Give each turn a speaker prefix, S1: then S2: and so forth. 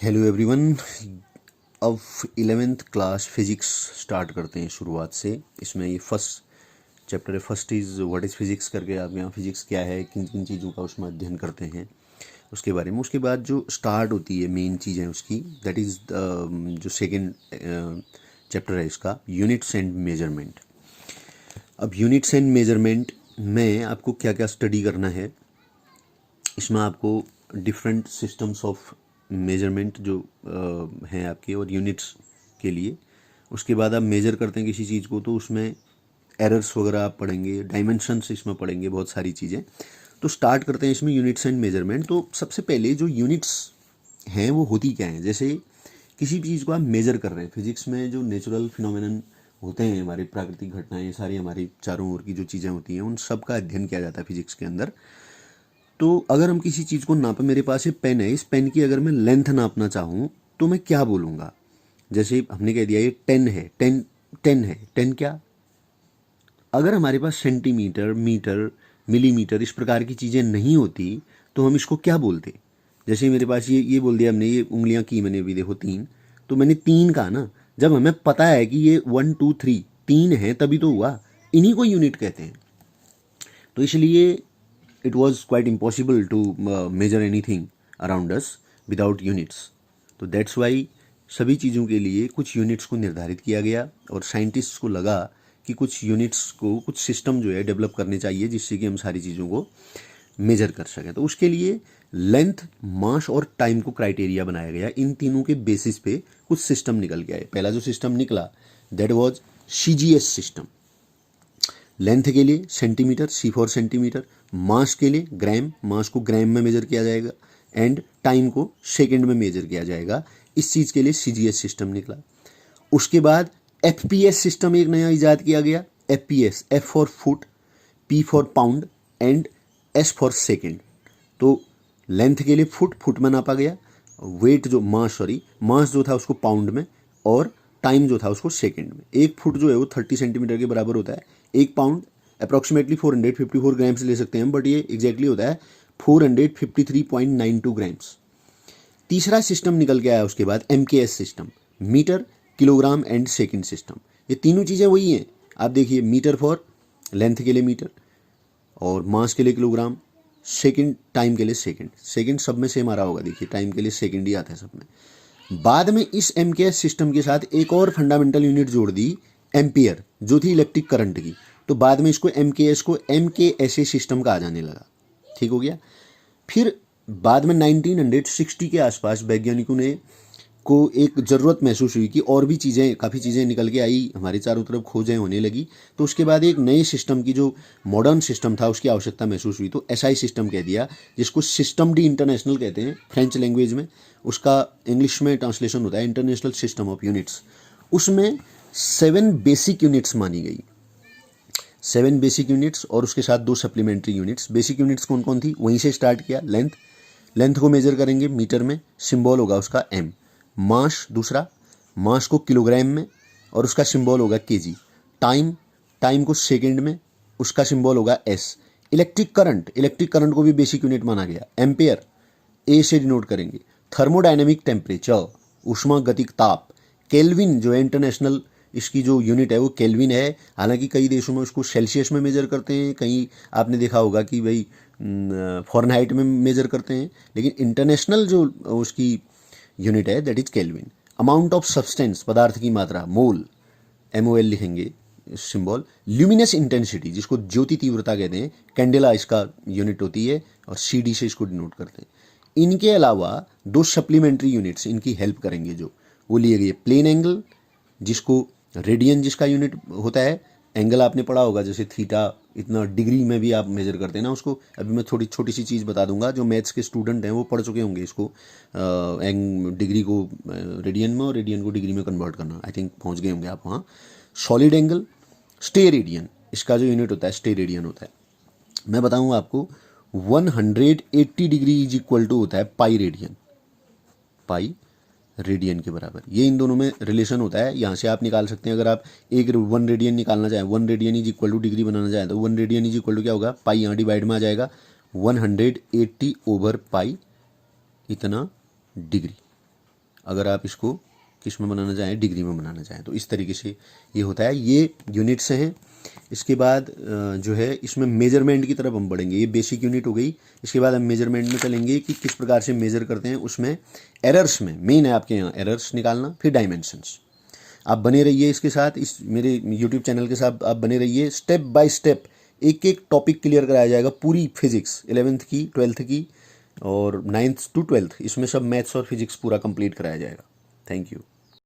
S1: Hello everyone. अब 11th class physics start करते हैं शुरुआत से। इसमें ये फर्स्ट चैप्टर है। First is what is physics करके, आप यहाँ फिजिक्स क्या है, किन किन चीज़ों का उसमें अध्ययन करते हैं उसके बारे में। उसके बाद जो स्टार्ट होती है मेन चीज़ है उसकी, दैट इज़ जो सेकेंड चैप्टर है इसका, यूनिट्स एंड मेजरमेंट। अब यूनिट्स एंड मेजरमेंट में आपको क्या क्या स्टडी करना है, इसमें आपको डिफरेंट सिस्टम्स ऑफ मेजरमेंट जो हैं आपके और यूनिट्स के लिए। उसके बाद आप मेजर करते हैं किसी चीज़ को तो उसमें एरर्स वगैरह आप पढ़ेंगे, डायमेंशंस इसमें पढ़ेंगे, बहुत सारी चीज़ें। तो स्टार्ट करते हैं इसमें यूनिट्स एंड मेजरमेंट। तो सबसे पहले जो यूनिट्स हैं वो होती क्या हैं। जैसे किसी भी चीज़ को आप मेजर कर रहे हैं, फिजिक्स में जो नेचुरल फिनोमेनन होते हैं, हमारी प्राकृतिक घटनाएं, ये सारी हमारी चारों ओर की जो चीज़ें होती हैं उन सब का अध्ययन किया जाता है फिजिक्स के अंदर। तो अगर हम किसी चीज़ को नापें, मेरे पास ये पेन है, इस पेन की अगर मैं लेंथ नापना चाहूँ तो मैं क्या बोलूँगा। जैसे हमने कह दिया ये 10 है, 10 है, 10 क्या। अगर हमारे पास सेंटीमीटर, मीटर, मिलीमीटर इस प्रकार की चीज़ें नहीं होती तो हम इसको क्या बोलते। जैसे मेरे पास ये बोल दिया हमने, ये उंगलियां की मैंने अभी देखो 3, तो मैंने 3 कहा ना। जब हमें पता है कि ये 1 2 3 3 है तभी तो हुआ। इन्हीं को यूनिट कहते हैं। तो इसलिए it was quite impossible to measure anything around us without units. तो that's why सभी चीज़ों के लिए कुछ यूनिट्स को निर्धारित किया गया और साइंटिस्ट्स को लगा कि कुछ यूनिट्स को, कुछ सिस्टम जो है डेवलप करने चाहिए जिससे कि हम सारी चीज़ों को मेजर कर सकें। तो उसके लिए लेंथ, मास और टाइम को क्राइटेरिया बनाया गया। इन तीनों के बेसिस पे कुछ सिस्टम निकल के आए। पहला जो सिस्टम निकला that was CGS system. Length के लिए सेंटीमीटर, C फॉर सेंटीमीटर। मास के लिए ग्राम, मास को ग्राम में मेजर किया जाएगा। एंड टाइम को सेकंड में मेजर किया जाएगा। इस चीज़ के लिए CGS सिस्टम निकला। उसके बाद FPS सिस्टम एक नया इजाद किया गया। FPS, F for foot, P for pound and S for second. तो लेंथ के लिए फुट, फुट में नापा गया। वेट जो मास जो था उसको पाउंड में, और टाइम जो था उसको सेकंड में। एक फुट जो है वो 30 सेंटीमीटर के बराबर होता है। एक पाउंड अप्रॉक्सीमेटली 454 ग्राम्स ले सकते हैं, बट ये एग्जैक्टली होता है 453.92 ग्राम्स। तीसरा सिस्टम निकल के आया उसके बाद MKS system, metre, kilogram and second system. ये तीनों चीज़ें वही हैं। आप देखिए, मीटर फॉर लेंथ के लिए मीटर, और मास के लिए किलोग्राम, सेकंड टाइम के लिए सेकंड। सेकंड सब में सेम आ रहा होगा, देखिए टाइम के लिए सेकंड ही आता है सब में। बाद में इस MKS सिस्टम के साथ एक और फंडामेंटल यूनिट जोड़ दी, एम्पियर, जो थी इलेक्ट्रिक करंट की। तो बाद में इसको MKS को MKSA सिस्टम का आ जाने लगा। ठीक हो गया। फिर बाद में 1960 के आसपास वैज्ञानिकों ने को एक ज़रूरत महसूस हुई कि और भी चीज़ें, काफ़ी चीज़ें निकल के आई, हमारे चारों तरफ खोजें होने लगी। तो उसके बाद एक नए सिस्टम की, जो मॉडर्न सिस्टम था, उसकी आवश्यकता महसूस हुई। तो SI सिस्टम कह दिया, जिसको सिस्टम डी इंटरनेशनल कहते हैं फ्रेंच लैंग्वेज में। उसका इंग्लिश में ट्रांसलेशन होता है इंटरनेशनल सिस्टम ऑफ यूनिट्स। उसमें 7 बेसिक यूनिट्स मानी गई, 7 बेसिक यूनिट्स, और उसके साथ 2 सप्लीमेंट्री यूनिट्स। बेसिक यूनिट्स कौन कौन थी, वहीं से स्टार्ट किया। लेंथ, लेंथ को मेजर करेंगे मीटर में, सिंबल होगा उसका M। मास दूसरा, मास को किलोग्राम में और उसका सिंबल होगा kg। टाइम, टाइम को सेकंड में, उसका सिंबल होगा S। Electric current, electric current को भी बेसिक यूनिट माना गया, एम्पेयर, A से डिनोट करेंगे। थर्मोडायनेमिक टेम्परेचर, ऊष्मा गतिक ताप। केल्विन जो है इंटरनेशनल, इसकी जो यूनिट है वो केल्विन है। हालांकि कई देशों में उसको सेल्सियस में मेजर करते हैं, कहीं आपने देखा होगा कि भाई फॉरेनहाइट में मेजर करते हैं, लेकिन इंटरनेशनल जो उसकी यूनिट है that is kelvin. Amount of substance, पदार्थ की मात्रा, मोल, MOL लिखेंगे सिंबल। ल्यूमिनस इंटेंसिटी, जिसको ज्योति तीव्रता कहते हैं, कैंडेला इसका यूनिट होती है, और CD से इसको डिनोट करते हैं। इनके अलावा 2 सप्लीमेंट्री यूनिट्स इनकी हेल्प करेंगे, जो वो लिए गए प्लेन एंगल, जिसको रेडियन जिसका यूनिट होता है। एंगल आपने पढ़ा होगा, जैसे थीटा, इतना डिग्री में भी आप मेजर करते हैं ना उसको। अभी मैं थोड़ी छोटी सी चीज़ बता दूंगा, जो मैथ्स के स्टूडेंट हैं वो पढ़ चुके होंगे इसको, डिग्री को रेडियन में और रेडियन को डिग्री में कन्वर्ट करना। आई थिंक पहुंच गए होंगे आप वहाँ। सॉलिड एंगल, स्टे रेडियन, इसका जो यूनिट होता है स्टे रेडियन होता है। मैं बताऊंगा आपको, 180 डिग्री इज इक्वल टू होता है पाई रेडियन, पाई रेडियन के बराबर। ये इन दोनों में रिलेशन होता है, यहाँ से आप निकाल सकते हैं। अगर आप 1 रेडियन निकालना चाहें, 1 radian is equal to degree बनाना चाहें, तो 1 रेडियन इज इक्वल टू क्या होगा, पाई यहाँ डिवाइड में आ जाएगा, 180 ओवर पाई इतना डिग्री। अगर आप इसको किस में बनाना चाहें, डिग्री में बनाना चाहें। तो इस तरीके से ये होता है, ये यूनिट्स हैं। इसके बाद जो है इसमें मेजरमेंट की तरफ हम बढ़ेंगे। ये बेसिक यूनिट हो गई। इसके बाद हम मेजरमेंट में चलेंगे कि किस प्रकार से मेजर करते हैं। उसमें एरर्स में मेन है आपके यहाँ एरर्स निकालना, फिर डायमेंशंस। आप बने रहिए इसके साथ, इस मेरे यूट्यूब चैनल के साथ आप बने रहिए। स्टेप बाय स्टेप एक एक टॉपिक क्लियर कराया जाएगा, पूरी फिजिक्स 11th की, 12th की और 9th to 12th, इसमें सब मैथ्स और फिजिक्स पूरा कंप्लीट कराया जाएगा। Thank you.